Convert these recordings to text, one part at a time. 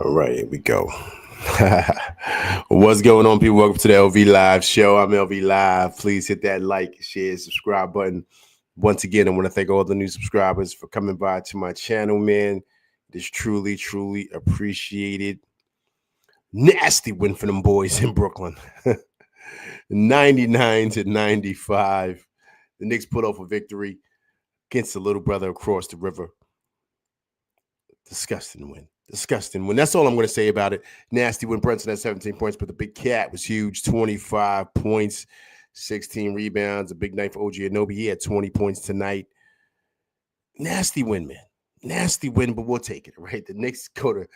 All right, here we go. What's going on, people? Welcome to the LV Live show. I'm LV Live. Please hit that like, share, subscribe button. Once again, I want to thank all the new subscribers for coming by to my channel, man. It is truly, truly appreciated. Nasty win for them boys in Brooklyn. 99-95. The Knicks put off a victory against the little brother across the river. Disgusting win. Disgusting win. That's all I'm going to say about it. Nasty win. Brunson had 17 points, but the big cat was huge. 25 points, 16 rebounds. A big night for OG Anunoby. He had 20 points tonight. Nasty win, man. Nasty win, but we'll take it, right? The Knicks go to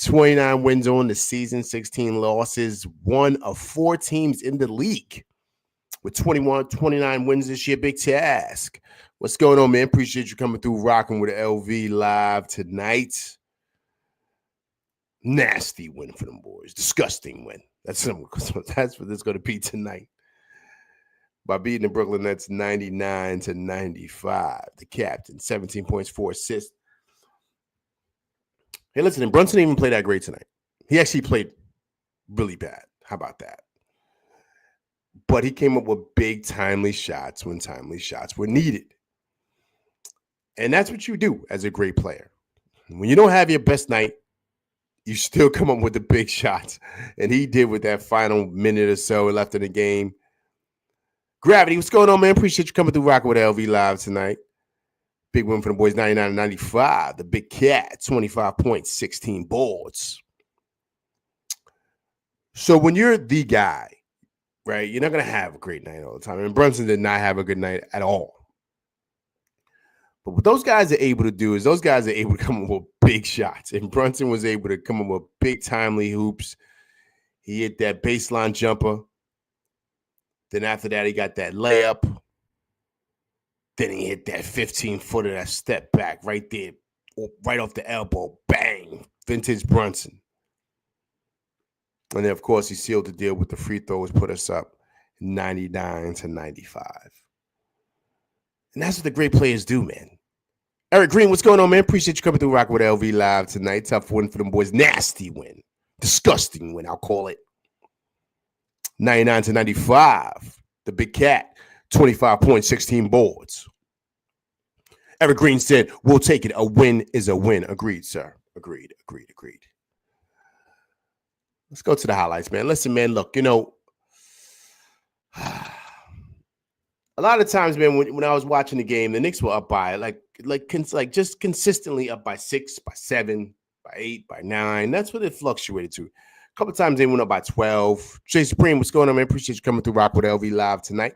29 wins on the season, 16 losses. One of four teams in the league with 29 wins this year. Big task. What's going on, man? Appreciate you coming through, rocking with LV Live tonight. Nasty win for them boys. Disgusting win. That's what this is going to be tonight. By beating the Brooklyn Nets 99-95. The captain, 17 points, 4 assists. Hey, listen, and Brunson didn't even play that great tonight. He actually played really bad. How about that? But he came up with big, timely shots when timely shots were needed. And that's what you do as a great player. When you don't have your best night, you still come up with the big shots. And he did with that final minute or so left in the game. Gravity, what's going on, man? Appreciate you coming through rocking with LV Live tonight. Big win for the boys, 99-95. The big cat, 25 points, 16 boards. So when you're the guy, right, you're not going to have a great night all the time. And Brunson did not have a good night at all. But what those guys are able to do is those guys are able to come up with big shots. And Brunson was able to come up with big, timely hoops. He hit that baseline jumper. Then after that, he got that layup. Then he hit that 15-footer, that step back right there, right off the elbow. Bang. Vintage Brunson. And then, of course, he sealed the deal with the free throws, put us up 99-95. And that's what the great players do, man. Eric Green, what's going on, man? Appreciate you coming through rocking with LV Live tonight. Tough win for them boys. Nasty win. Disgusting win, I'll call it. 99-95. The big cat, 25 points, 16 boards. Eric Green said, we'll take it. A win is a win. Agreed, sir. Agreed. Let's go to the highlights, man. Listen, man, look, you know, a lot of times, man, when I was watching the game, the Knicks were up by just consistently up by 6, by 7, by 8, by 9. That's what it fluctuated to. A couple times they went up by 12. Jay Supreme, what's going on, man? Appreciate you coming through rock with LV Live tonight.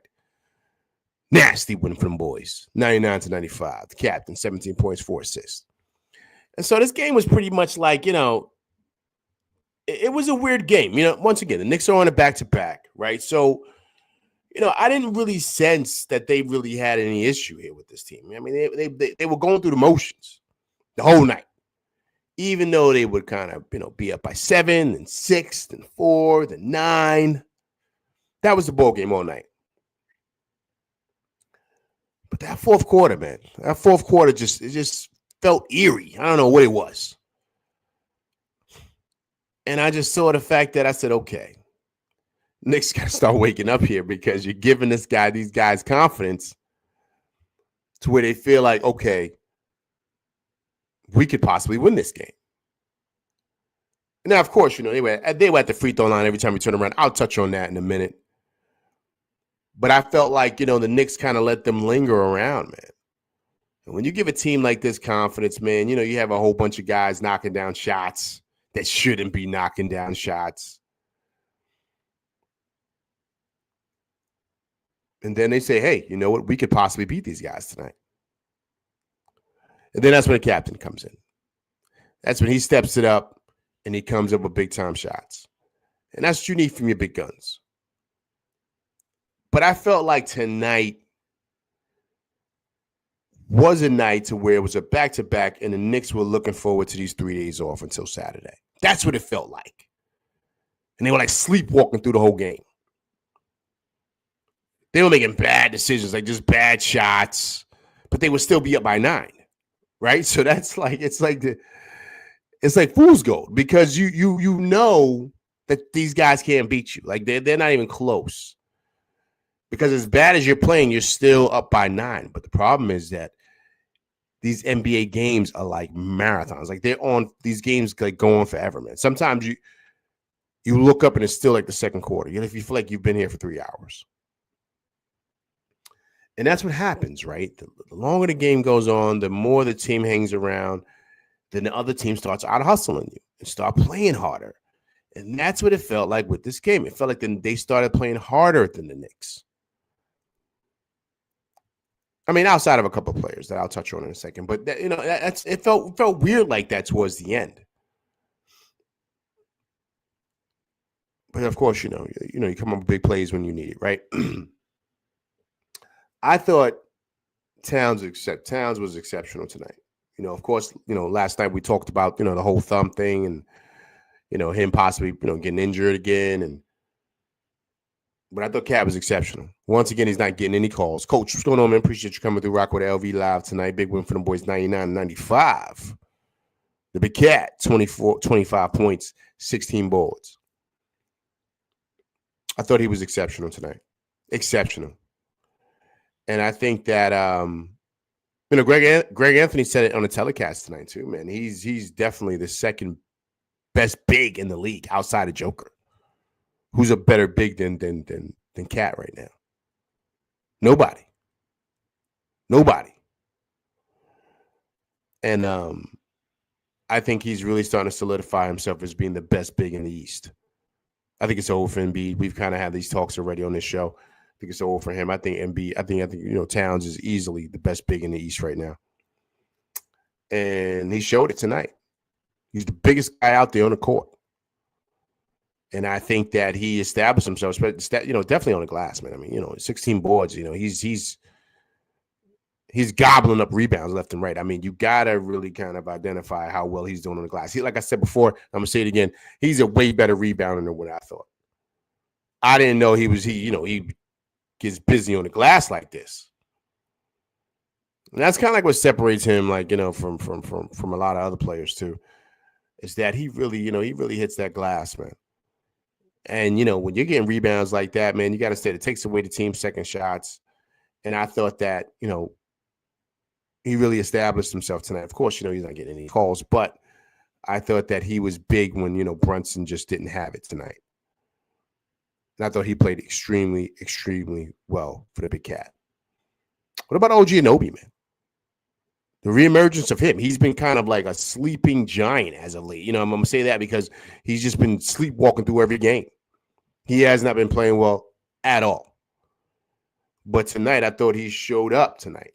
Nasty win for them boys, 99-95. The captain, 17 points, 4 assists. And so this game was pretty much like, you know, it was a weird game. You know, once again, the Knicks are on a back-to-back, right? So, you know, I didn't really sense that they really had any issue here with this team. I mean, they were going through the motions the whole night, even though they would kind of, you know, be up by 7 and 6 and 4 and 9. That was the ball game all night. But that fourth quarter, man, just felt eerie. I don't know what it was. And I just saw the fact that I said, okay, Knicks got to start waking up here because you're giving these guys confidence to where they feel like, okay, we could possibly win this game. Now, of course, you know, they were at the free throw line every time we turn around. I'll touch on that in a minute. But I felt like, you know, the Knicks kind of let them linger around, man. And when you give a team like this confidence, man, you know, you have a whole bunch of guys knocking down shots that shouldn't be knocking down shots. And then they say, hey, you know what? We could possibly beat these guys tonight. And then that's when the captain comes in. That's when he steps it up and he comes up with big-time shots. And that's what you need from your big guns. But I felt like tonight was a night to where it was a back-to-back and the Knicks were looking forward to these 3 days off until Saturday. That's what it felt like. And they were like sleepwalking through the whole game. They were making bad decisions, like just bad shots, but they would still be up by 9, right? So that's like, it's like It's like fool's gold because you know that these guys can't beat you. Like they're not even close. Because as bad as you're playing, you're still up by 9. But the problem is that these NBA games are like marathons. Like they're on these games like go on forever, man. Sometimes you look up and it's still like the second quarter. You feel like you've been here for 3 hours. And that's what happens, right? The longer the game goes on, the more the team hangs around, then the other team starts out hustling you and start playing harder. And that's what it felt like with this game. It felt like they started playing harder than the Knicks. I mean, outside of a couple of players that I'll touch on in a second, but that, it felt weird like that towards the end. But of course, you come up with big plays when you need it, right? I thought Towns was exceptional tonight. Of course, last night we talked about the whole thumb thing and him possibly getting injured again But I thought Cat was exceptional. Once again, he's not getting any calls. Coach, what's going on, man? Appreciate you coming through Rock with LV Live tonight. Big win for them boys, 99-95. The Big Cat, 25 points, 16 boards. I thought he was exceptional tonight. Exceptional. And I think that, Greg Anthony said it on the telecast tonight too, man. He's definitely the second best big in the league outside of Joker. Who's a better big than Cat right now? Nobody. And I think he's really starting to solidify himself as being the best big in the East. I think it's over for Embiid. We've kind of had these talks already on this show. I think it's over for him. I think Embiid. I think Towns is easily the best big in the East right now, and he showed it tonight. He's the biggest guy out there on the court. And I think that he established himself, definitely on the glass, man. I mean, 16 boards, he's gobbling up rebounds left and right. I mean, you got to really kind of identify how well he's doing on the glass. Like I said before, I'm going to say it again. He's a way better rebounder than what I thought. I didn't know he gets busy on the glass like this. And that's kind of like what separates him, from a lot of other players too, is that he really hits that glass, man. And, when you're getting rebounds like that, man, you got to say it takes away the team's second shots. And I thought that, he really established himself tonight. Of course, he's not getting any calls, but I thought that he was big when, Brunson just didn't have it tonight. And I thought he played extremely, extremely well for the Big Cat. What about OG Anunoby, man? The reemergence of him. He's been kind of like a sleeping giant as of late. I'm going to say that because he's just been sleepwalking through every game. He has not been playing well at all. But tonight, I thought he showed up tonight.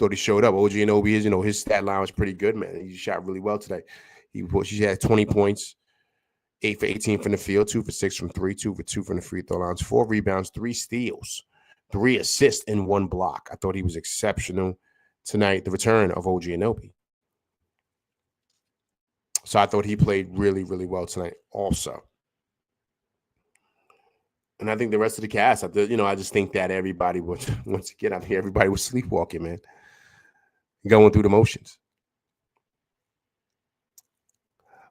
OG Anunoby, his stat line was pretty good, man. He shot really well today. He had 20 points, 8 for 18 from the field, 2 for 6 from 3, 2 for 2 from the free throw lines, 4 rebounds, 3 steals, 3 assists, and 1 block. I thought he was exceptional tonight, the return of OG Anunoby. So I thought he played really, really well tonight also. And I think the rest of the cast, I just think that everybody was, once again, everybody was sleepwalking, man. Going through the motions.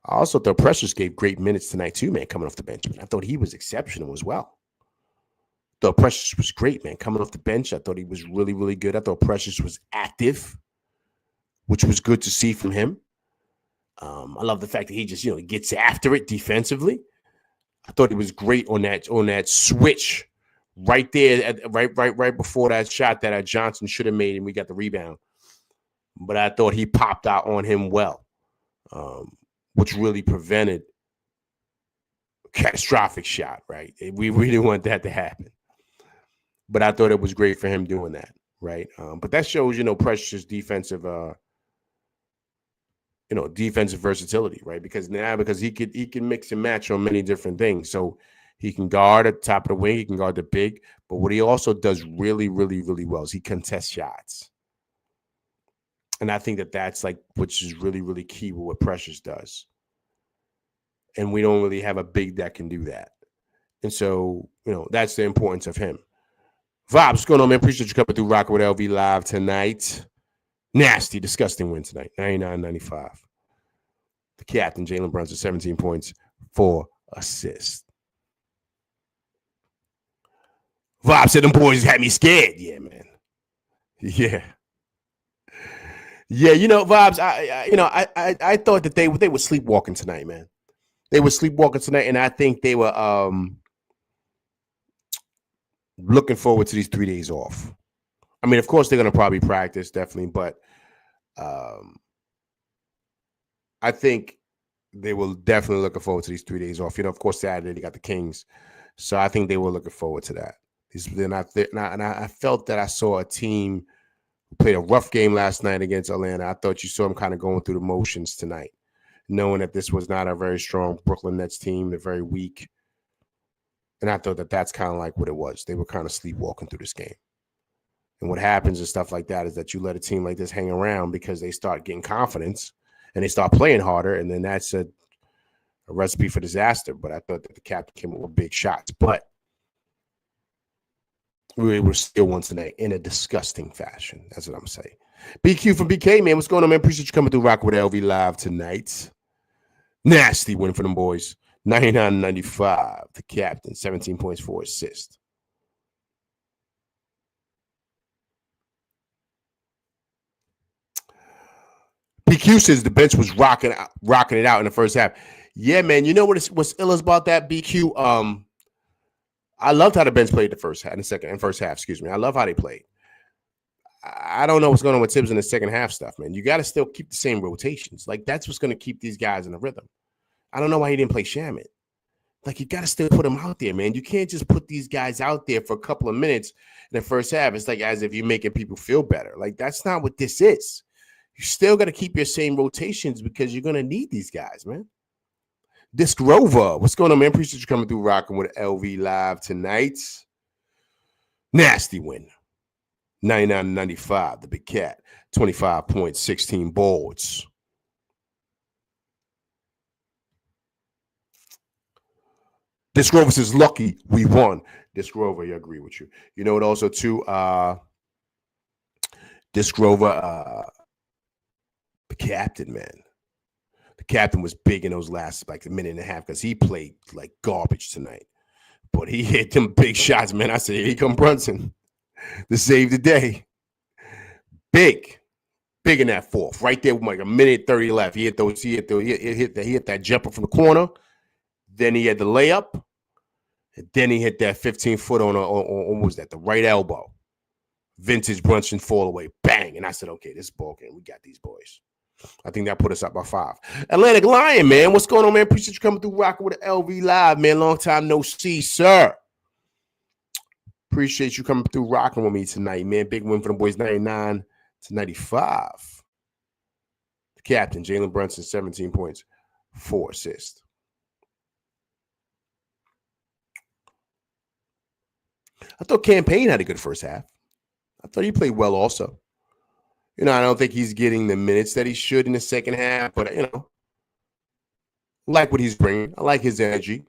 I also thought Precious gave great minutes tonight too, man, coming off the bench. I thought he was exceptional as well. Thought Precious was great, man, coming off the bench. I thought he was really, really good. I thought Precious was active, which was good to see from him. I love the fact that he just, gets after it defensively. I thought he was great on that switch right there, right before that shot that Johnson should have made, and we got the rebound. But I thought he popped out on him well, which really prevented a catastrophic shot, right? We didn't want that to happen. But I thought it was great for him doing that, right? But that shows, Precious defensive defensive versatility, right? Because he can mix and match on many different things. So he can guard at the top of the wing, he can guard the big, but what he also does really, really, really well is he contests shots. And I think that's which is really, really key with what Precious does. And we don't really have a big that can do that. And so, that's the importance of him. Vibes, what's going on, man? Appreciate you coming through Rocker with LV Live tonight. Nasty, disgusting win tonight, 99-95. The captain, Jalen Brunson, 17 points, 4 assists. Vob said them boys had me scared. Yeah, man. Yeah. Yeah, Vibes, I thought that they were sleepwalking tonight, man. They were sleepwalking tonight, and I think they were looking forward to these 3 days off. I mean, of course, they're going to probably practice, definitely, but I think they were definitely looking forward to these 3 days off. Of course, Saturday they got the Kings, so I think they were looking forward to that. And I felt that I saw a team who played a rough game last night against Atlanta. I thought you saw them kind of going through the motions tonight, knowing that this was not a very strong Brooklyn Nets team. They're very weak. And I thought that that's kind of like what it was. They were kind of sleepwalking through this game. And what happens and stuff like that is that you let a team like this hang around because they start getting confidence and they start playing harder. And then that's a recipe for disaster. But I thought that the captain came up with big shots. But we were still won tonight in a disgusting fashion. That's what I'm saying. BQ from BK, man. What's going on, man? Appreciate you coming through Rock with LV Live tonight. Nasty win for them boys. 99-95. The captain, 17 points, 4 assists. BQ says the bench was rocking it out in the first half. Yeah, man. You know what's ill about that, BQ? I loved how the bench played the first half, first half. Excuse me. I love how they played. I don't know what's going on with Tibbs in the second half stuff, man. You got to still keep the same rotations. Like, that's what's going to keep these guys in the rhythm. I don't know why he didn't play Shamet. Like, you got to still put them out there, man. You can't just put these guys out there for a couple of minutes in the first half. It's like as if you're making people feel better. Like, that's not what this is. You still got to keep your same rotations because you're going to need these guys, man. Disc Rover, what's going on, man? Appreciate you coming through rocking with LV Live tonight. Nasty win. 99-95, the Big Cat. 25 points, 16 boards. Disc Rover says, lucky we won. Disc Rover, I agree with you. You know what also, too? Disc Rover, the captain, man. The captain was big in those last, like, a minute and a half because he played like garbage tonight. But he hit them big shots, man. I said, here come Brunson to save the day. Big in that fourth. Right there with like a minute 30 left. He hit that jumper from the corner. Then he had the layup. And then he hit that 15-foot on what was that? The right elbow. Vintage Brunson fall away. Bang. And I said, okay, this is ball game. We got these boys. I think that put us up by 5. Atlantic Lion, man. What's going on, man? Appreciate you coming through rocking with the LV Live, man. Long time no see, sir. Appreciate you coming through rocking with me tonight, man. Big win for the boys, 99-95. The captain, Jalen Brunson, 17 points, 4 assists. I thought Campaign had a good first half. I thought he played well also. I don't think he's getting the minutes that he should in the second half, but, I like what he's bringing. I like his energy.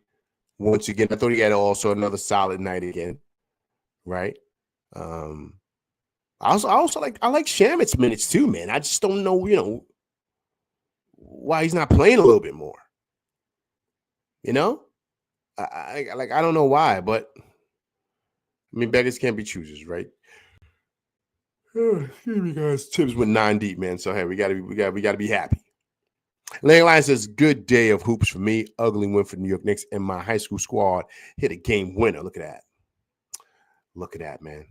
Once again, I thought he had also another solid night again, right? I like Shamet's minutes too, man. I just don't know, why he's not playing a little bit more. I don't know why, but I mean, beggars can't be choosers, right? Excuse me, guys. Tibbs went 9 deep, man. So hey, we gotta be happy. Lang Lion says, good day of hoops for me. Ugly win for the New York Knicks, and my high school squad hit a game winner. Look at that. Look at that, man.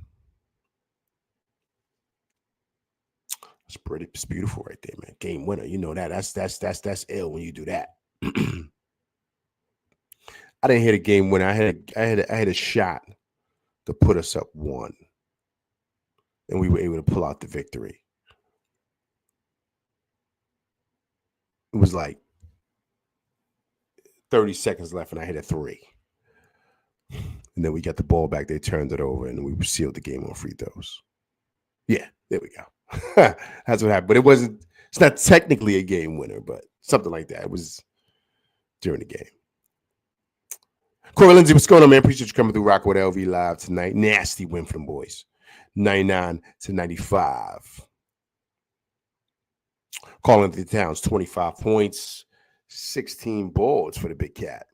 It's beautiful right there, man. Game winner. You know that. That's ill when you do that. I didn't hit a game winner. I had a shot to put us up 1. And we were able to pull out the victory. It was like 30 seconds left, and I hit a 3. And then we got the ball back. They turned it over, and we sealed the game on free throws. Yeah, there we go. That's what happened. But it's not technically a game winner, but something like that. It was during the game. Corey Lindsay, what's going on, man? Appreciate you coming through Rock with LV Live tonight. Nasty win for them boys. 99-95. Calling the Towns, 25 points, 16 boards for the big cat.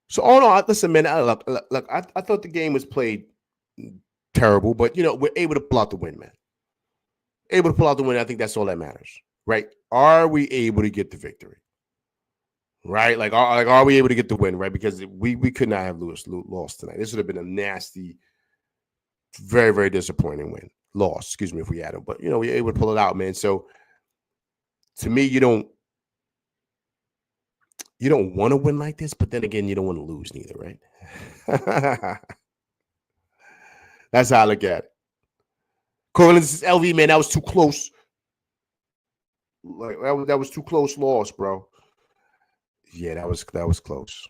So, all in all, listen, man, look, I thought the game was played terrible, but, we're able to pull out the win, man. Able to pull out the win. I think that's all that matters, right? Are we able to get the victory? Right? Are we able to get the win, right? Because we could not have lost tonight. This would have been a nasty, very, very disappointing loss, excuse me, if we had them. But, we're able to pull it out, man. So, to me, you don't want to win like this, but then again, you don't want to lose neither, right? That's how I look at it. Corlin, this is LV, man. That was too close. Like that was too close loss, bro. Yeah, that was close.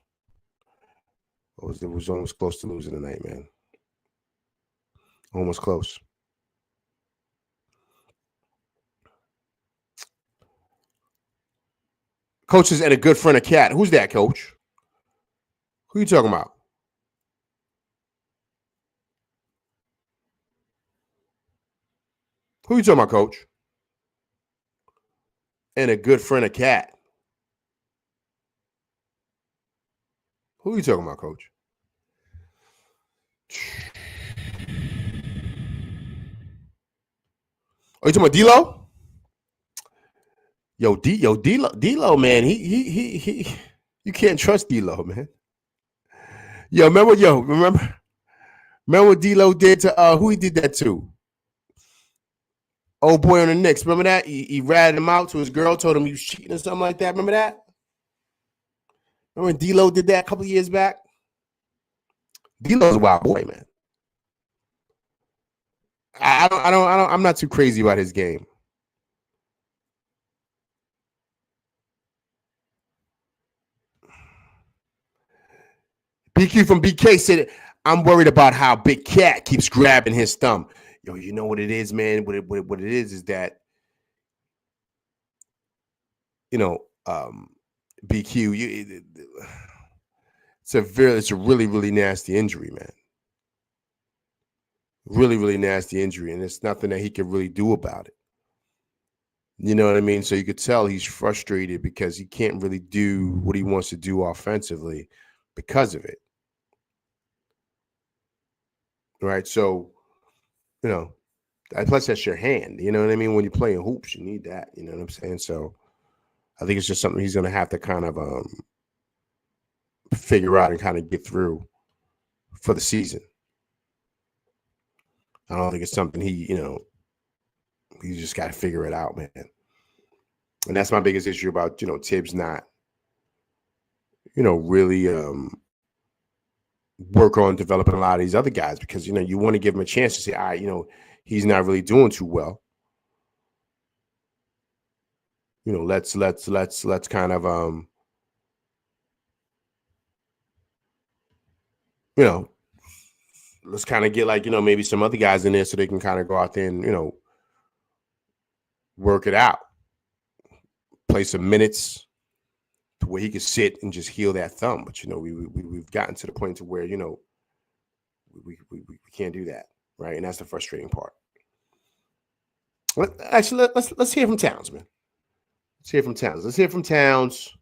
It was almost close to losing tonight, man. Almost close. Coach is and a good friend of Cat. Who's that, Coach? Who you talking about? Who you talking about, Coach? And a good friend of Cat. Who you talking about, Coach? Are you talking about D-Lo? D-Lo, man. He you can't trust D-Lo, man. Remember what D-Lo did to who he did that to? Old boy on the Knicks. Remember that? He ratted him out to his girl, told him he was cheating or something like that. Remember that? Remember when D-Lo did that a couple of years back? D-Lo's a wild boy, man. I'm not too crazy about his game. BQ from BK said, I'm worried about how Big Cat keeps grabbing his thumb. Yo, you know what it is, man? What it is that, BQ, it's a really, really nasty injury, man. Really, really nasty injury, and there's nothing that he can really do about it. You know what I mean? So you could tell he's frustrated because he can't really do what he wants to do offensively because of it. Right? So, plus that's your hand. You know what I mean? When you're playing hoops, you need that. You know what I'm saying? So I think it's just something he's going to have to kind of figure out and kind of get through for the season. I don't think it's something he just got to figure it out, man. And that's my biggest issue about, Tibbs not, really work on developing a lot of these other guys because, you want to give him a chance to say, all right, he's not really doing too well. Let's kind of, let's kind of get maybe some other guys in there so they can kind of go out there and, work it out, play some minutes to where he could sit and just heal that thumb. But, we've gotten to the point to where, we can't do that. Right. And that's the frustrating part. Actually, let's hear from Towns, man. Let's hear from Towns.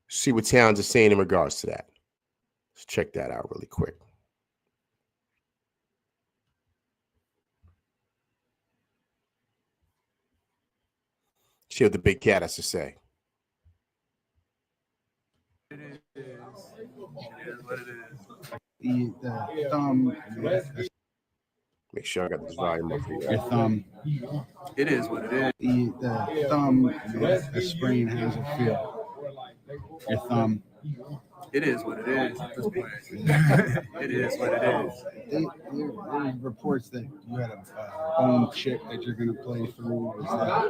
See what Towns is saying in regards to that. Let's check that out really quick. See what the big cat has to say. It is what it is. The thumb. Make sure I got this volume up here. Your thumb. It is what it is. The thumb, the sprain, how does it feel? Your thumb. It is what it is at this point. It is what it is. There's reports that you had a bone chip that you're going to play through. Is that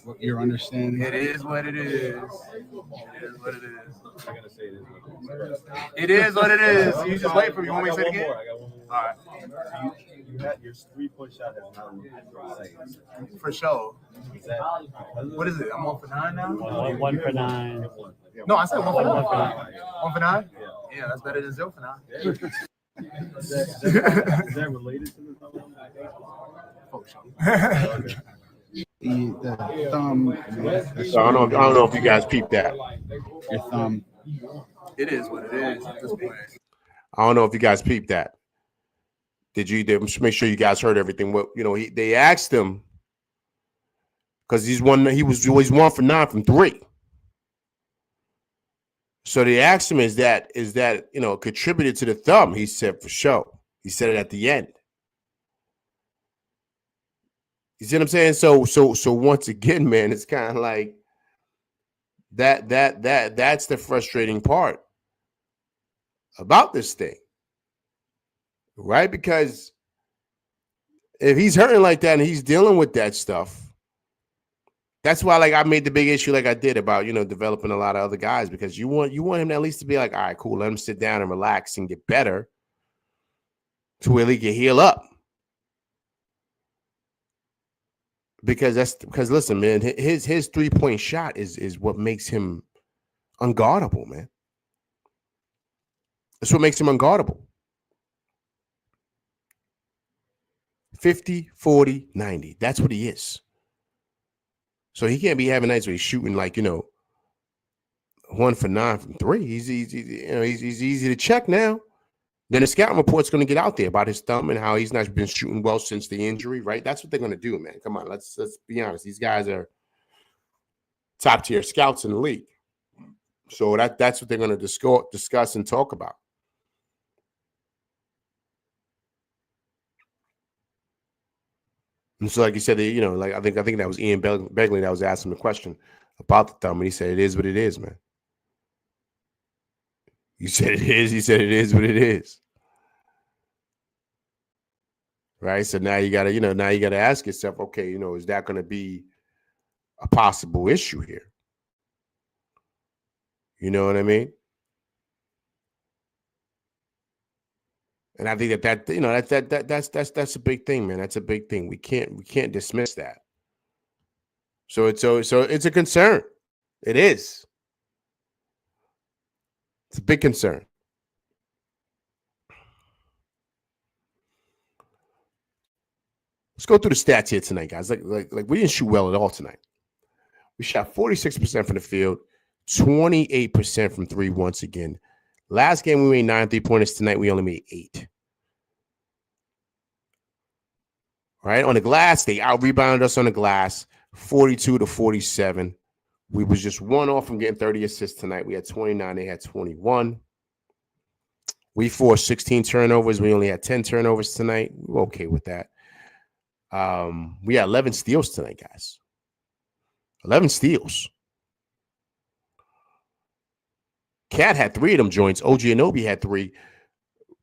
what you're understanding? It is what it is. It is what it is. I'm going to say it is what it is. It is what it is. You just wait for me. You want me to say it again? I got one more. All right. So you had your 3-point shot has not moved. For sure. What is it? I'm 1 for 9 now? 1 for 9. No, I said 1 for 9. 1 for 9? Yeah, that's better than 0 for 9. Is that related to the thumb? the thumb. So I don't know if you guys peeped that. Your thumb. It is what it is at this point. I don't know if you guys peeped that. Did you? Make sure you guys heard everything. What they asked him because he was 1 for 9 from 3. So they asked him, is that contributed to the thumb? He said for sure. He said it at the end. You see what I'm saying? So once again, man, it's kind of like that's the frustrating part about this thing. Right? Because if he's hurting like that and he's dealing with that stuff, that's why I made the big issue like I did about, developing a lot of other guys, because you want him at least to be like, all right, cool, let him sit down and relax and get better to where he can heal up. Because listen, man, his 3-point shot is what makes him unguardable, man. That's what makes him unguardable. 50, 40, 90. That's what he is. So he can't be having nights where he's shooting 1 for 9 from 3. He's easy to check now. Then the scouting report's going to get out there about his thumb and how he's not been shooting well since the injury, right? That's what they're going to do, man. Come on, let's be honest. These guys are top tier scouts in the league. So that's what they're going to discuss and talk about. And so, like you said, I think that was Ian Begley that was asking the question about the thumb, and he said it is what it is, man. You said it is. He said it is what it is. Right. So now you gotta ask yourself, okay, is that going to be a possible issue here? You know what I mean? And I think that's a big thing, man. That's a big thing. We can't dismiss that. So it's a concern. It is. It's a big concern. Let's go through the stats here tonight, guys. Like we didn't shoot well at all tonight. We shot 46% from the field, 28% from 3 once again. Last game we made 9 3-pointers. Tonight we only made 8. Right? On the glass, they out-rebounded us on the glass, 42-47. We was just 1 off from getting 30 assists tonight. We had 29. They had 21. We forced 16 turnovers. We only had 10 turnovers tonight. We were okay with that. We had 11 steals tonight, guys. 11 steals. Cat had 3 of them joints. OG Anunoby had 3.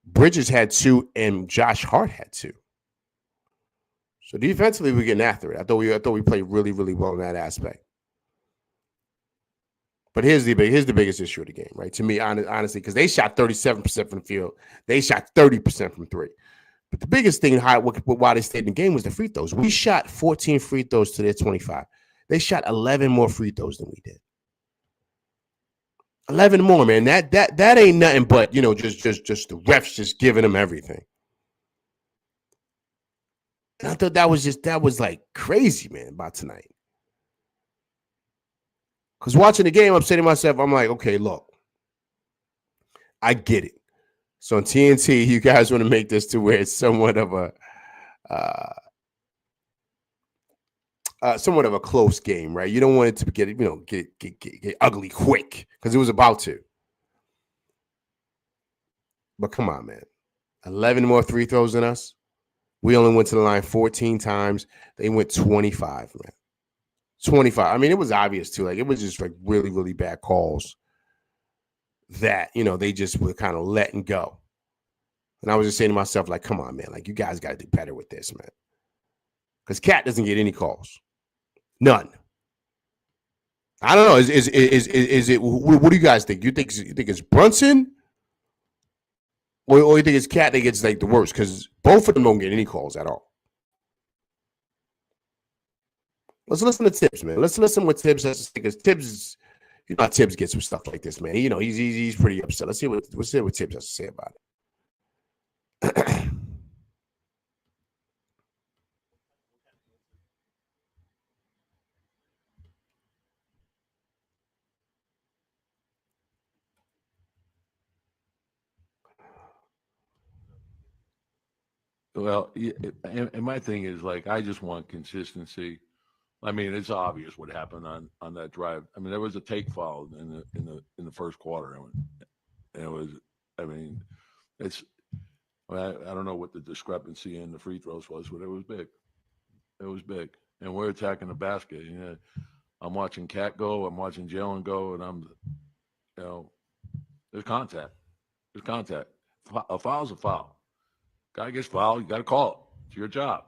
Bridges had 2, and Josh Hart had 2. So defensively, we're getting after it. I thought we played really, really well in that aspect. But here's the biggest issue of the game, right? To me, honestly, because they shot 37% from the field. They shot 30% from 3. But the biggest thing why they stayed in the game was the free throws. We shot 14 free throws to their 25. They shot 11 more free throws than we did. 11 more, man. That ain't nothing but, just the refs just giving them everything. And I thought that was like crazy, man, about tonight. Because watching the game, I'm saying to myself, I'm like, okay, look, I get it. So on TNT, you guys want to make this to where it's somewhat of a close game, right? You don't want it to get ugly quick, because it was about to. But come on, man. 11 more free throws than us. We only went to the line 14 times. They went 25, man. 25. I mean, it was obvious too. Like, it was just like really, really bad calls that, they just were kind of letting go. And I was just saying to myself, like, come on, man. Like, you guys got to do better with this, man. Because Cat doesn't get any calls. None. I don't know. Is it? What do you guys think? You think it's Brunson, or you think it's Cat that gets like the worst? Because both of them don't get any calls at all. Let's listen to Tibbs, man. Let's listen what Tibbs has to say, because Tibbs is, how Tibbs gets with stuff like this, man. He's pretty upset. Let's see what Tibbs has to say about Well, and my thing is like I just want consistency. I mean, it's obvious what happened on that drive. I mean, there was a take foul in the first quarter, and it was. I mean, it's. I don't know what the discrepancy in the free throws was, but it was big. It was big, and we're attacking the basket. You know, I'm watching Cat go, I'm watching Jalen go, and there's contact. There's contact. A foul's a foul. Guy gets fouled, you got to call it. It's your job.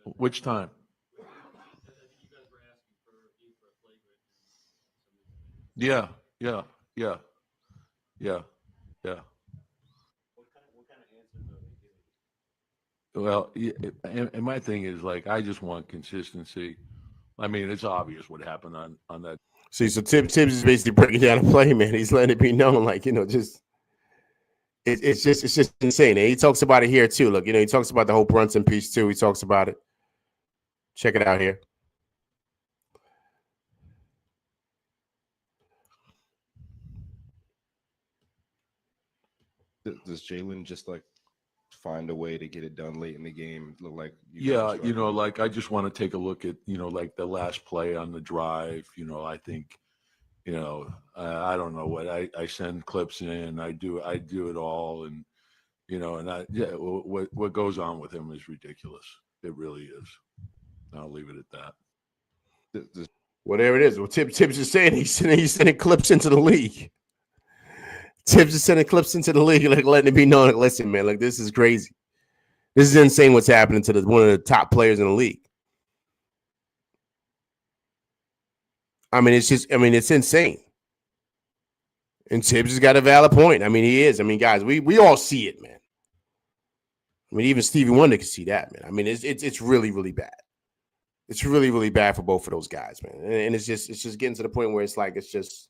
Which time? Yeah, yeah, yeah, yeah, yeah. Well, and my thing is like I just want consistency. I mean, it's obvious what happened on that. See, so Tibbs is basically breaking down the play, man. He's letting it be known, like, just it's just insane. And he talks about it here too. Look, he talks about the whole Brunson piece too. He talks about it. Check it out here. Does Jalen just like find a way to get it done late in the game? Look like Yeah, like I just want to take a look at like the last play on the drive. I think I don't know what I send clips in. I do it all, and what goes on with him is ridiculous. It really is. I'll leave it at that. Whatever it is. Well, Tibbs is saying he's sending clips into the league. Tibbs is sending clips into the league, like letting it be known. Like, listen, man, like this is crazy. This is insane. What's happening to one of the top players in the league? I mean, it's insane. And Tibbs has got a valid point. I mean, he is. I mean, guys, we all see it, man. I mean, even Stevie Wonder can see that, man. I mean, it's really, really bad. It's really, really bad for both of those guys, man. And it's just getting to the point where it's like it's just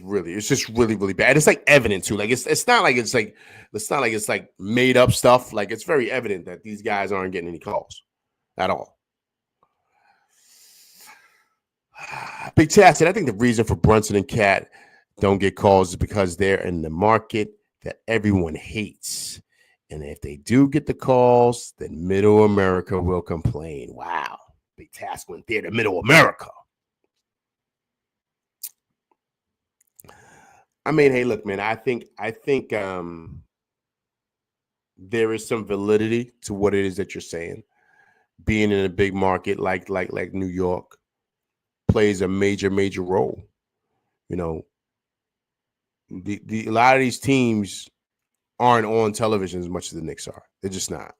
really, really bad. It's like evident too. Like it's not like it's like made up stuff. Like it's very evident that these guys aren't getting any calls at all. Big Tat said, I think the reason for Brunson and Cat don't get calls is because they're in the market that everyone hates. And if they do get the calls, then Middle America will complain. Wow. Big Task went there to Middle America. I mean, hey, look, man, I think there is some validity to what it is that you're saying. Being in a big market like New York plays a major role. A lot of these teams aren't on television as much as the Knicks are. They're just not.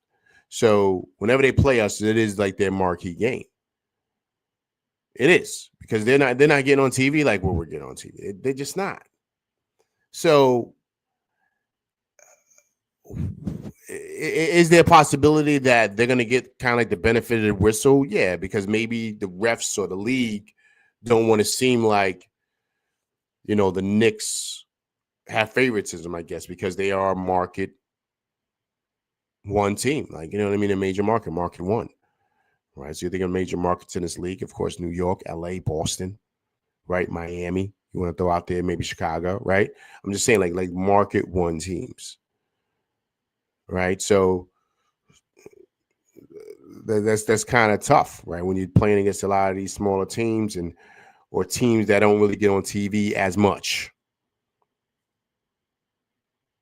So whenever they play us, it is like their marquee game. It is, because they're not getting on TV like what we're getting on TV. They're just not. So is there a possibility that they're going to get kind of like the benefit of the whistle? Yeah, because maybe the refs or the league don't want to seem like, the Knicks have favoritism, I guess, because they are market one team. Like, you know what I mean? A major market one. Right? So you think of major markets in this league, of course, New York, LA, Boston, right? Miami. You want to throw out there maybe Chicago, right? I'm just saying like market one teams, right? So that's kind of tough, right? When you're playing against a lot of these smaller teams or teams that don't really get on TV as much.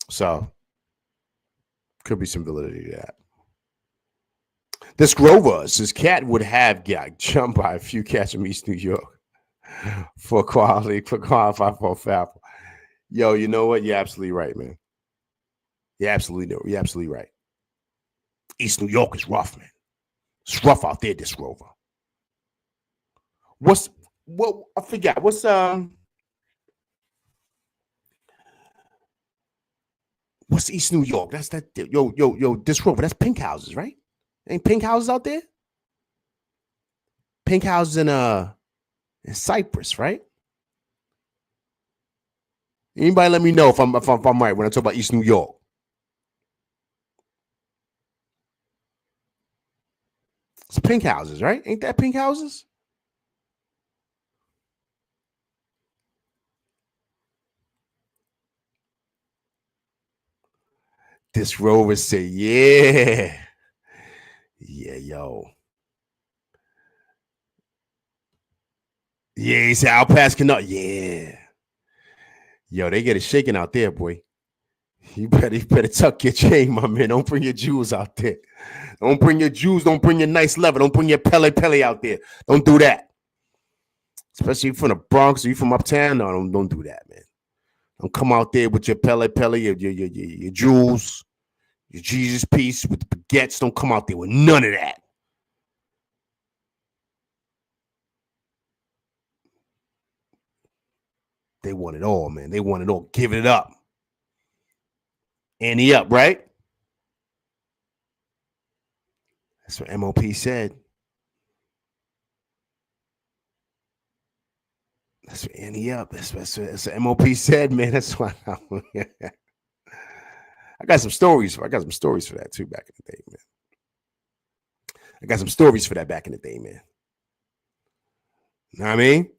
So could be some validity to that. This Grover says Cat would have got jumped by a few cats from East New York for qualify for a foul. Yo, you know what? You're absolutely right, man. You're absolutely right. East New York is rough, man. It's rough out there, this Grover. I forgot. What's East New York? That's that. Yo, this Grover. That's Pink Houses, right? Ain't Pink Houses out there? Pink Houses in Cyprus, right? Anybody let me know if I'm right when I talk about East New York. It's Pink Houses, right? Ain't that Pink Houses? This Rover say, yeah. Yeah, yo. Yeah, he said, I'll pass Canard. Yeah. Yo, they get it shaking out there, boy. You better tuck your chain, my man. Don't bring your jewels out there. Don't bring your jewels. Don't bring your nice leather. Don't bring your Pele out there. Don't do that. Especially if you're from the Bronx or you from uptown. No, don't do that, man. Don't come out there with your Pele, your jewels, your Jesus piece with the baguettes. Don't come out there with none of that. They want it all, man. They want it all. Give it up. Ante up, right? That's what MOP said. That's what ante up. That's what MOP said, man. That's why I got some stories. I got some stories for that too back in the day, man. I got some stories for that back in the day, man. Know what I mean?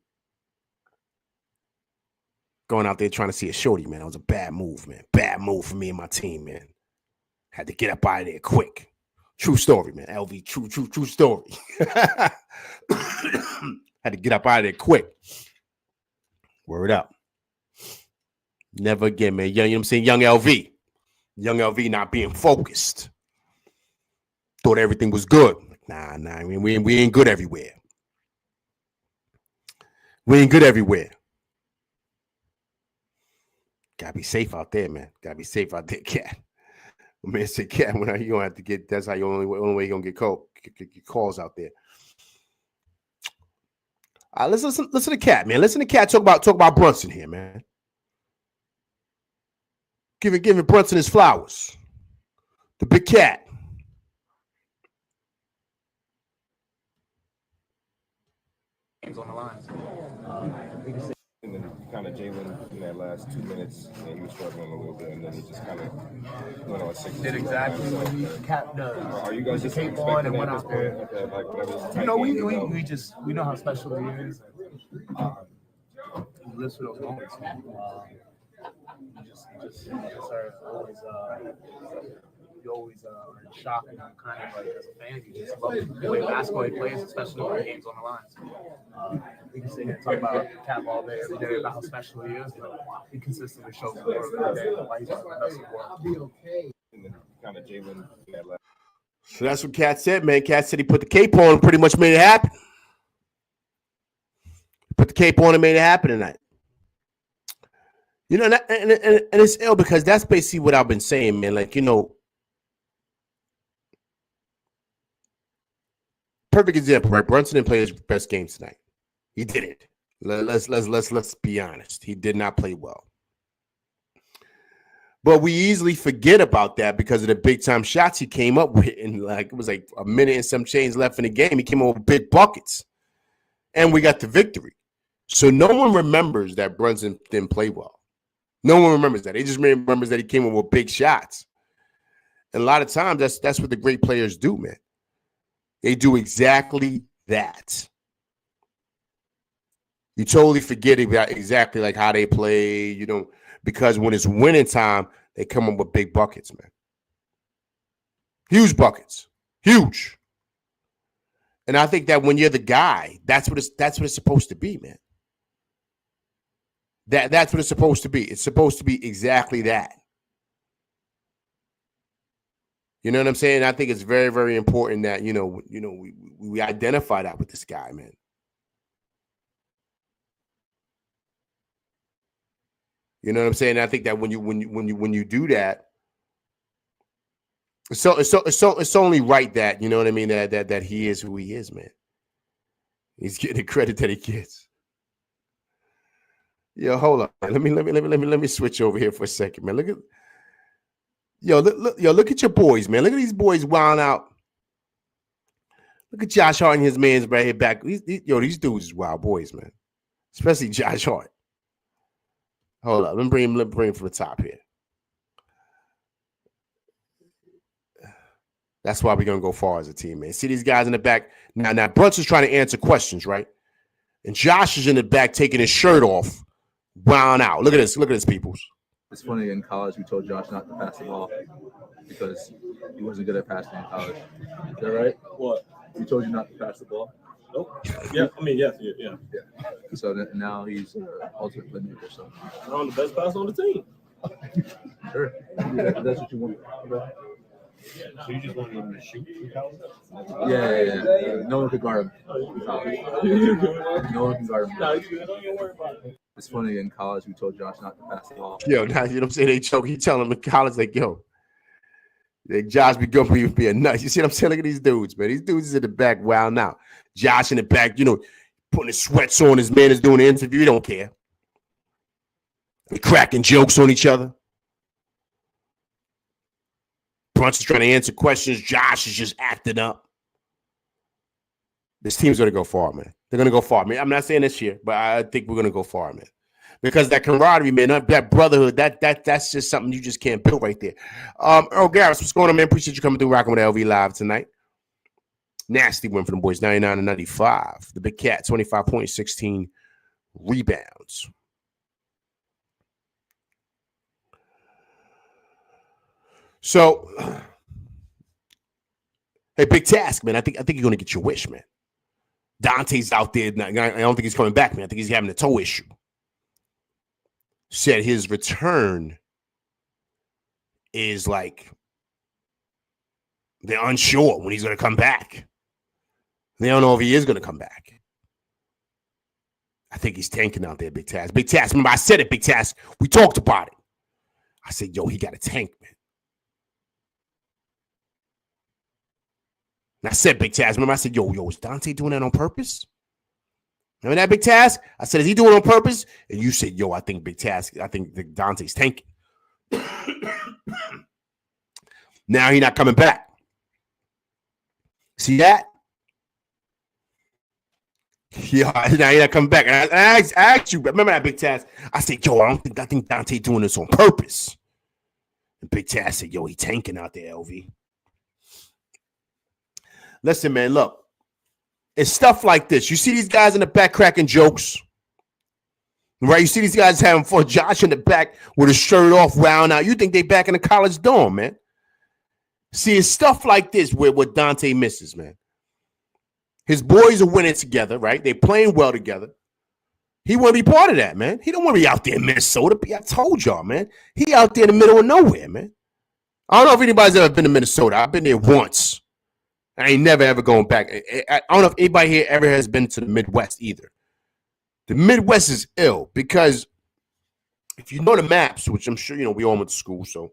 Going out there trying to see a shorty, man. It was a bad move, man. Bad move for me and my team, man. Had to get up out of there quick. True story, man. LV, true story. Had to get up out of there quick. Word up. Never again, man. Young, you know what I'm saying? Young LV. Young LV not being focused. Thought everything was good. Nah. I mean, we ain't good everywhere. We ain't good everywhere. Gotta be safe out there, man. Gotta be safe out there, cat. My man said, cat, when you gonna have to get, that's how you only way you're gonna get calls out there. All right, let's listen to Cat, man. Listen to Cat talk about Brunson here, man. Giving Brunson his flowers. The big cat. Games on the lines. And then kind of Jalen in that last 2 minutes, he was struggling a little bit, and then he just kind of went on 6. Did exactly what he capped does. Are you guys just came expecting on and that went this out there? like whatever this You know, tight game, we know how special he is. He lives for those moments. You always are in shock and kind of like as a fan, you just love the way basketball he plays, especially when the game's on the lines. We can sit here and talk about Cap all day, every day about how special he is, but he consistently shows the world every day why he's one of the best in the world. and then kind of Jalen in that last. So that's what Cat said, man. Cat said he put the cape on and pretty much made it happen. Put the cape on and made it happen tonight. You know, and it's ill because that's basically what I've been saying, man. Like, you know, perfect example, right? Brunson didn't play his best game tonight. He didn't. Let's be honest. He did not play well. But we easily forget about that because of the big time shots he came up with. And like it was like a minute and some change left in the game. He came up with big buckets. And we got the victory. So no one remembers that Brunson didn't play well. No one remembers that. They just remembers that he came up with big shots. And a lot of times that's what the great players do, man. They do exactly that. You totally forget about exactly like how they play, you know, because when it's winning time, they come up with big buckets, man. Huge buckets. Huge. And I think that when you're the guy, that's what it's supposed to be, man. That's what it's supposed to be. It's supposed to be exactly that. You know what I'm saying? I think it's very, very important that, you know, we identify that with this guy, man. You know what I'm saying? I think that when you do that, it's only right that, you know what I mean, that he is who he is, man. He's getting the credit that he gets. Yo, hold on. Let me switch over here for a second, man. Look at your boys, man. Look at these boys wilding out. Look at Josh Hart and his man's right here back. These dudes is wild boys, man. Especially Josh Hart. Hold up. Let me bring him from the top here. That's why we're gonna go far as a team, man. See these guys in the back. Now Brunson's trying to answer questions, right? And Josh is in the back taking his shirt off, wilding out. Look at this, peoples. It's funny, in college we told Josh not to pass the ball because he wasn't good at passing in college. Is that right? What? We told you not to pass the ball. Nope. Yeah, I mean, yes, yeah. So now he's ultimate playmaker. So I'm the best passer on the team. sure, that's what you want. So you just want him to shoot in college? Yeah. No one could guard him. In college. No one can guard him. No, you good. Don't even worry about it. It's funny, in college we told Josh not to pass the ball. Yo, now you know what I'm saying? They choke. He telling them in college, like, yo, like Josh be good for you being nuts. You see what I'm saying? Look at these dudes, man. These dudes is in the back wild now. Josh in the back, putting his sweats on. His man is doing the interview. He don't care. They're cracking jokes on each other. Brunch is trying to answer questions. Josh is just acting up. This team's going to go far, man. They're going to go far, man. I'm not saying this year, but I think we're going to go far, man. Because that camaraderie, man, that brotherhood, that's just something you just can't build right there. Earl Garris, what's going on, man? Appreciate you coming through, rocking with LV Live tonight. Nasty win for them boys, 99-95. The Big Cat, 25 points, 16 rebounds. So, hey, big task, man. I think you're going to get your wish, man. Dante's out there. I don't think he's coming back, man. I think he's having a toe issue. Said his return is like they're unsure when he's going to come back. They don't know if he is going to come back. I think he's tanking out there, Big Task. Big Task, remember I said it, Big Task. We talked about it. I said, yo, he got a tank, man. And I said, Big Task, remember I said, yo, is Dante doing that on purpose? Remember that, Big Task? I said, is he doing it on purpose? And you said, yo, I think Dante's tanking. Now he's not coming back. See that? Yeah, now he's not coming back. And I asked you, remember that, Big Task? I said, yo, I think Dante doing this on purpose. And Big Task said, yo, he tanking out there, LV. Listen, man, look. It's stuff like this. You see these guys in the back cracking jokes, right? You see these guys having fun. Josh in the back with his shirt off, wound out. You think they back in the college dorm, man. See, it's stuff like this where what Dante misses, man. His boys are winning together, right? They're playing well together. He want to be part of that, man. He don't want to be out there in Minnesota. I told y'all, man. He out there in the middle of nowhere, man. I don't know if anybody's ever been to Minnesota. I've been there once. I ain't never, ever going back. I don't know if anybody here ever has been to the Midwest either. The Midwest is ill because if you know the maps, which I'm sure, we all went to school, so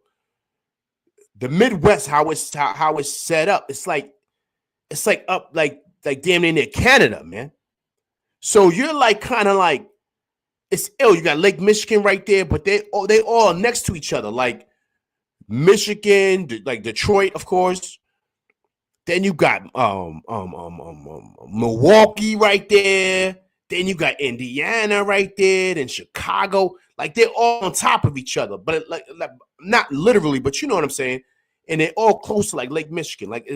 the Midwest, how it's set up, it's like up like damn near Canada, man. So you're like kind of like, it's ill. You got Lake Michigan right there, but they all next to each other, like Michigan, like Detroit, of course. Then you got Milwaukee right there. Then you got Indiana right there. Then Chicago. Like they're all on top of each other, but like not literally, but you know what I'm saying. And they're all close to like Lake Michigan, like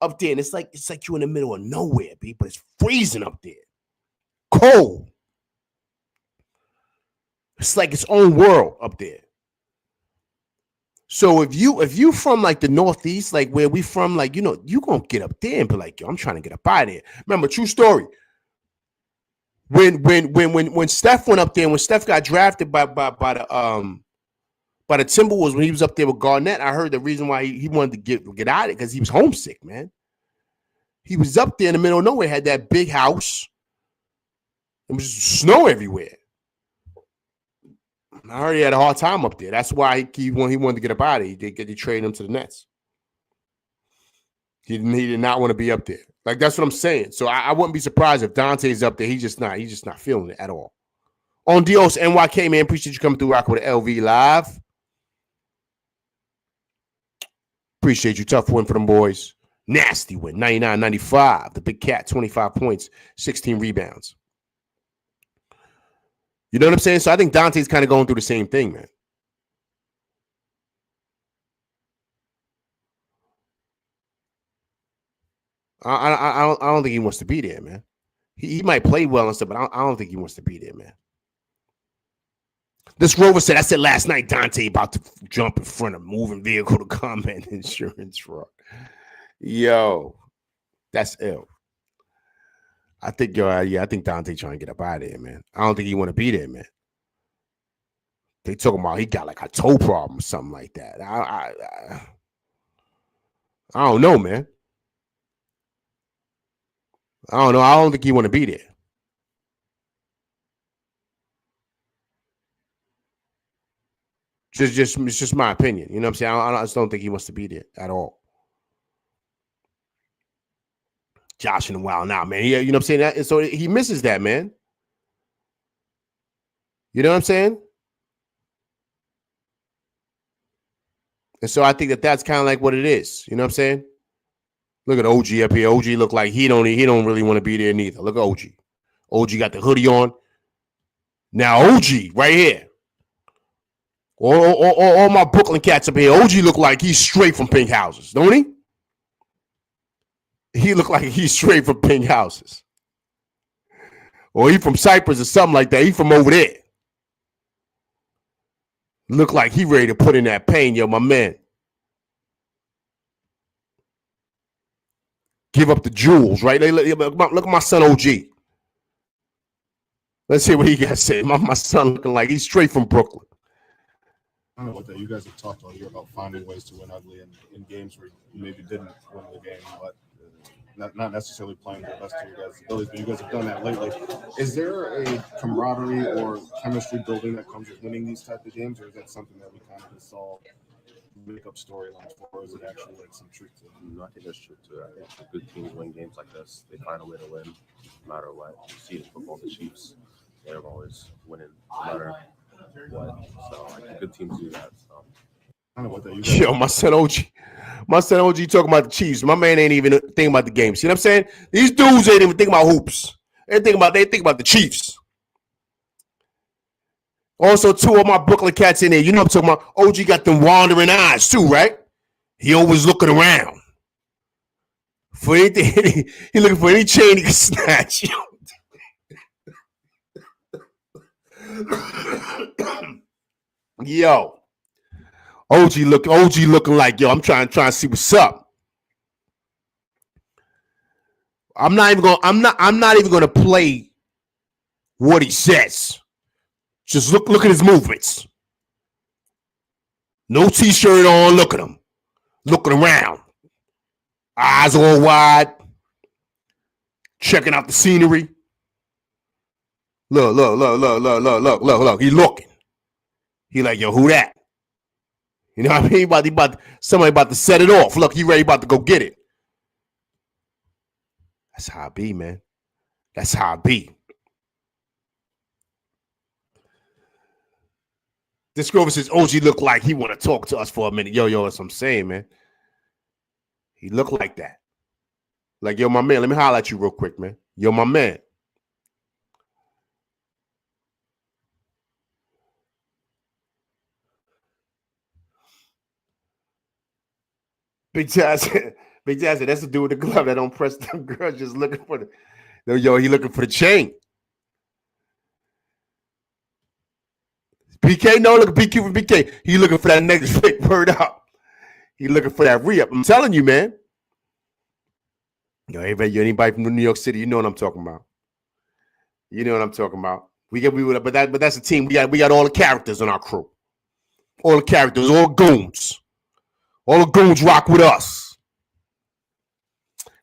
up there. And it's like you're in the middle of nowhere, B, but it's freezing up there, cold. It's like its own world up there. So if you from like the Northeast, like where we from, like, you gonna get up there and be like, yo, I'm trying to get up out of there. Remember, true story. When Steph went up there, when Steph got drafted by the Timberwolves, when he was up there with Garnett, I heard the reason why he wanted to get out of it because he was homesick, man. He was up there in the middle of nowhere, had that big house. It was snow everywhere. I heard he had a hard time up there. That's why he wanted to get up out of it. They traded him to the Nets. He did not want to be up there. Like, that's what I'm saying. So I wouldn't be surprised if Dante's up there. He's just not feeling it at all. On Dios NYK, man. Appreciate you coming through rocking with LV Live. Appreciate you. Tough win for them boys. Nasty win. 99-95. The Big Cat, 25 points, 16 rebounds. You know what I'm saying? So I think Dante's kind of going through the same thing, man. I don't think he wants to be there, man. He might play well and stuff, but I don't think he wants to be there, man. This Rover said, I said last night, Dante about to jump in front of moving vehicle to comment insurance fraud. Yo, that's ill. I think I think Dante trying to get up out of there, man. I don't think he want to be there, man. They talking about he got like a toe problem or something like that. I don't know, man. I don't know. I don't think he want to be there. It's just my opinion. You know what I'm saying? I just don't think he wants to be there at all. Josh in the wild now, man. You know what I'm saying? And so he misses that, man. You know what I'm saying? And so I think that's kind of like what it is. You know what I'm saying? Look at OG up here. OG look like he don't really want to be there neither. Look at OG. OG got the hoodie on. Now OG right here. All my Brooklyn cats up here. OG look like he's straight from pink houses, don't he? He look like he's straight from pink houses. Or he from Cyprus or something like that. He from over there. Look like he ready to put in that pain, yo, my man. Give up the jewels, right? Look at my son OG. Let's hear what he got to say. My son looking like he's straight from Brooklyn. I don't know what that you guys have talked all year about finding ways to win ugly in games where you maybe didn't win the game, but not necessarily playing the best of your guys' abilities, but you guys have done that lately. Is there a camaraderie or chemistry building that comes with winning these type of games, or is that something that we kind of just saw make up storylines for, or is it actually like some truth to it? No, I think there's truth to it. I think good teams win games like this. They find a way to win, no matter what. You see it in football, the Chiefs, they're always winning, no matter what. So I think good teams do that. So. I don't know what that Yo, my son OG talking about the Chiefs. My man ain't even thinking about the game. See what I'm saying? These dudes ain't even thinking about hoops. They think about the Chiefs. Also, two of my Brooklyn cats in there. You know what I'm talking about? OG got them wandering eyes too, right? He always looking around for anything. He looking for any chain he can snatch. Yo. OG looking like, yo, I'm trying to see what's up. I'm not even gonna play what he says. Just look at his movements. No t-shirt on, look at him. Looking around. Eyes all wide. Checking out the scenery. Look. He looking. He like, yo, who that? You know what I mean? Somebody about to set it off. Look, he ready about to go get it. That's how I be, man. That's how I be. This Grover says, OG look like he want to talk to us for a minute. Yo, that's what I'm saying, man. He look like that. Like, yo, my man, let me holler at you real quick, man. Yo, my man. Big Jazz, that's the dude with the glove that don't press them girls just looking for he looking for the chain. BK, no, look at BQ from BK. He looking for that next big word up. He looking for that re-up. I'm telling you, man. Yo, anybody from New York City, you know what I'm talking about. You know what I'm talking about. But that's a team. We got all the characters in our crew. All the characters, all goons. All the goons rock with us.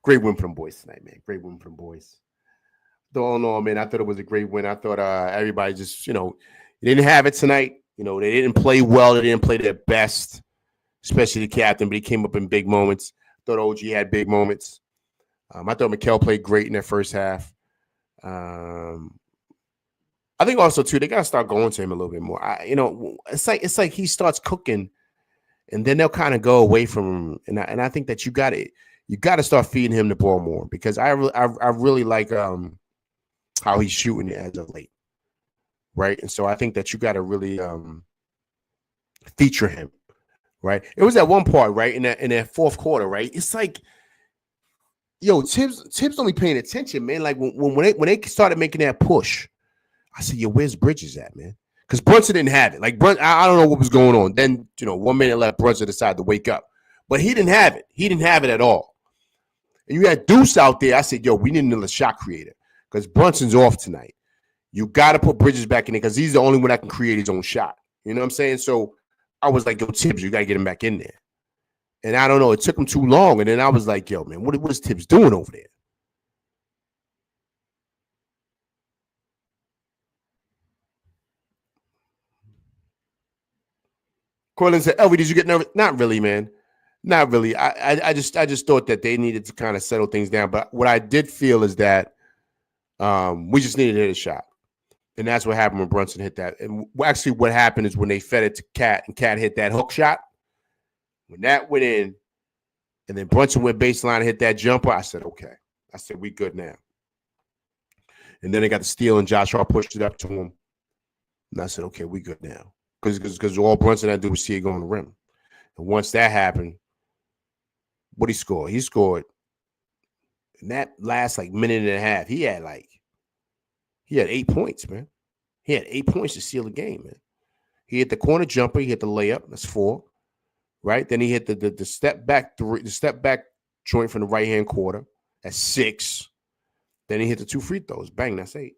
Great win for them boys tonight, man. Great win for them boys. Don't know, man. I thought it was a great win. I thought everybody just, they didn't have it tonight. They didn't play well. They didn't play their best, especially the captain, but he came up in big moments. I thought OG had big moments. I thought Mikal played great in that first half. I think also, too, they got to start going to him a little bit more. It's like he starts cooking, and then they'll kind of go away from him. And I think that you got to start feeding him the ball more, because I really like how he's shooting it as of late, right? And so I think that you got to really feature him, right? It was that one part, right, in that fourth quarter, right? It's like, yo, Tibbs only paying attention, man. Like when they started making that push, I said, yo, where's Bridges at, man? because Brunson didn't have it. Like I don't know what was going on. Then 1 minute left, Brunson decided to wake up, but he didn't have it. He didn't have it at all. And you had Deuce out there. I said, yo, we need another shot creator because Brunson's off tonight. You got to put Bridges back in there because he's the only one that can create his own shot. You know what I'm saying? So I was like, yo, Tibbs, you got to get him back in there. And I don't know. It took him too long. And then I was like, yo, man, what is Tibbs doing over there? Corlin said, Elvie, did you get nervous? Not really, man. Not really. I just thought that they needed to kind of settle things down. But what I did feel is that we just needed to hit a shot. And that's what happened when Brunson hit that. And actually what happened is when they fed it to Cat and Cat hit that hook shot. When that went in and then Brunson went baseline and hit that jumper, I said, okay. I said, we good now. And then they got the steal and Josh Hart pushed it up to him. And I said, okay, we good now. Because all Brunson had to do was see it go on the rim. And once that happened, what he scored? He scored in that last minute and a half. He had 8 points, man. He had 8 points to seal the game, man. He hit the corner jumper, he hit the layup, that's 4. Right? Then he hit the step back joint from the right hand quarter, that's 6. Then he hit the 2 free throws. Bang, that's 8.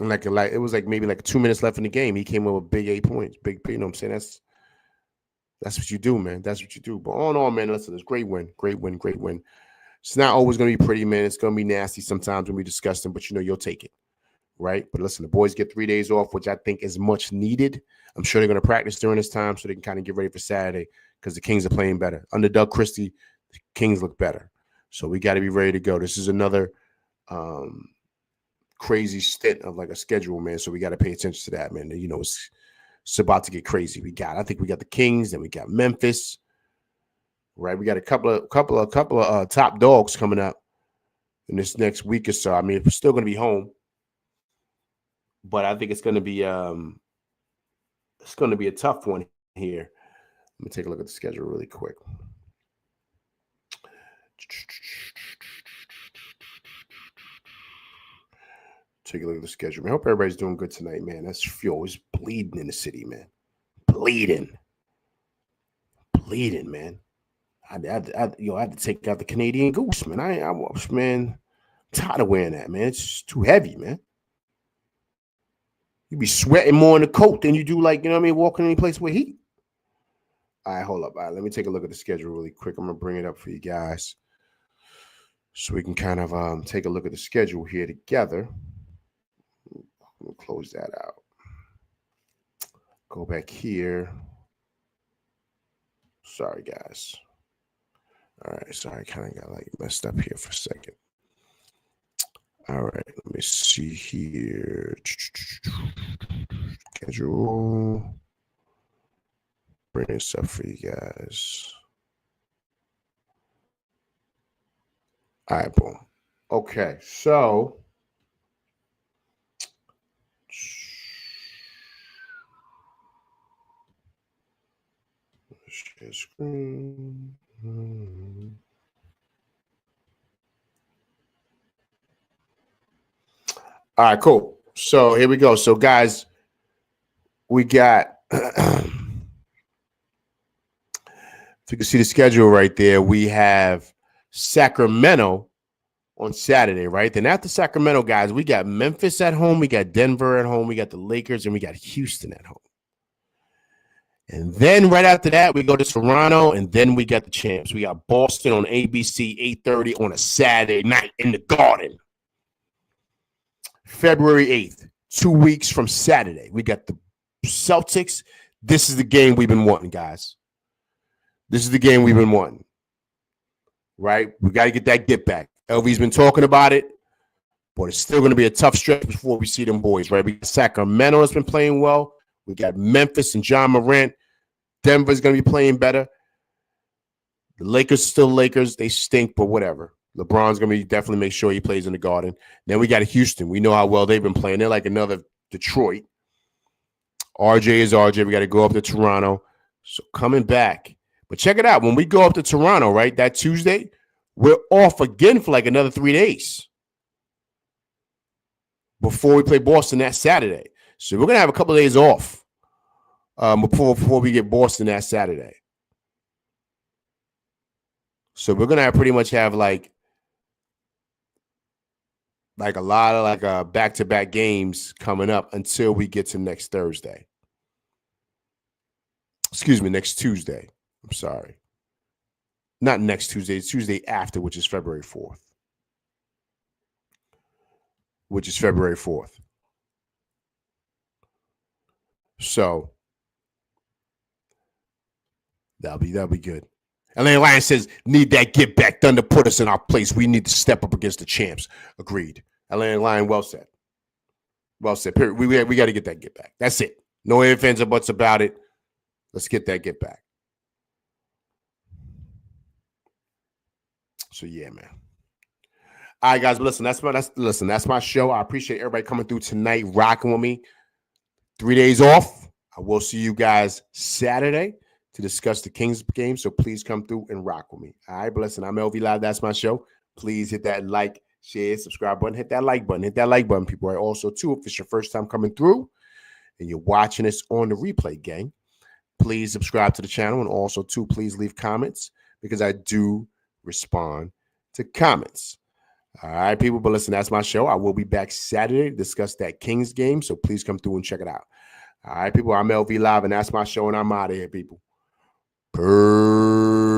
And it was maybe 2 minutes left in the game. He came up with big 8 points. Big, you know what I'm saying? That's what you do, man. That's what you do. But all in all, man, listen, it's a great win. Great win, great win. It's not always going to be pretty, man. It's going to be nasty sometimes when we discuss them, but you'll take it, right? But listen, the boys get 3 days off, which I think is much needed. I'm sure they're going to practice during this time so they can kind of get ready for Saturday because the Kings are playing better. Under Doug Christie, the Kings look better. So we got to be ready to go. This is another crazy stint of a schedule, man. So we got to pay attention to that, man. It's about to get crazy. I think we got the Kings, then we got Memphis. Right, we got a couple of top dogs coming up in this next week or so. I mean, we're still going to be home, but I think it's going to be a tough one here. Let me take a look at the schedule really quick. Take a look at the schedule. I hope everybody's doing good tonight, man. That's fuel. It's bleeding in the city, man. Bleeding, man. I had to take out the Canadian Goose, man. I'm tired of wearing that, man. It's too heavy, man. You be sweating more in the coat than you do, walking any place with heat. All right, hold up. All right, let me take a look at the schedule really quick. I'm gonna bring it up for you guys so we can kind of take a look at the schedule here together. We'll close that out. Go back here. Sorry, guys. All right, sorry, I kind of got messed up here for a second. All right, let me see here. Schedule. Bring this up for you guys. All right, boom. Okay, so share screen. All right, cool. So here we go. So guys, we got if you can see the schedule right there, we have Sacramento on Saturday, right? Then after Sacramento, guys, we got Memphis at home, we got Denver at home, we got the Lakers, and we got Houston at home. And then right after that, we go to Toronto, and then we got the champs. We got Boston on ABC, 8:30 on a Saturday night in the Garden. February 8th, 2 weeks from Saturday, we got the Celtics. This is the game we've been wanting, guys. This is the game we've been wanting, right? We got to get that get back. LV's been talking about it, but it's still going to be a tough stretch before we see them boys, right? We got Sacramento that's been playing well. We got Memphis and John Morant. Denver's going to be playing better. The Lakers still Lakers. They stink, but whatever. LeBron's going to be definitely make sure he plays in the Garden. Then we got Houston. We know how well they've been playing. They're like another Detroit. RJ is RJ. We got to go up to Toronto. So coming back. But check it out. When we go up to Toronto, right, that Tuesday, we're off again for like another 3 days. before we play Boston that Saturday. So we're gonna have a couple of days off before we get Boston that Saturday. So we're gonna pretty much have like a lot of like back-to-back games coming up until we get to next Thursday. Excuse me, next Tuesday. I'm sorry. Not next Tuesday, it's Tuesday after, which is February 4th. So that'll be good. Atlanta Lion says, need that get back done to put us in our place. We need to step up against the champs. Agreed. Atlanta Lion, well said. Well said. We got to get that get back. That's it. No ifs, ands, or buts about it. Let's get that get back. So yeah, man. All right, guys. But listen, that's my show. I appreciate everybody coming through tonight, rocking with me. 3 days off. I will see you guys Saturday to discuss the Kings game. So please come through and rock with me. All right, but listen, I'm LV Live. That's my show. Please hit that like, share, subscribe button. Hit that like button. Hit that like button, people. Right? Also, too, if it's your first time coming through and you're watching us on the replay, gang, please subscribe to the channel. And also, too, please leave comments because I do respond to comments. All right, people. But listen, that's my show. I will be back Saturday to discuss that Kings game. So please come through and check it out. All right, people. I'm LV Live, and that's my show, and I'm out of here, people. Peace.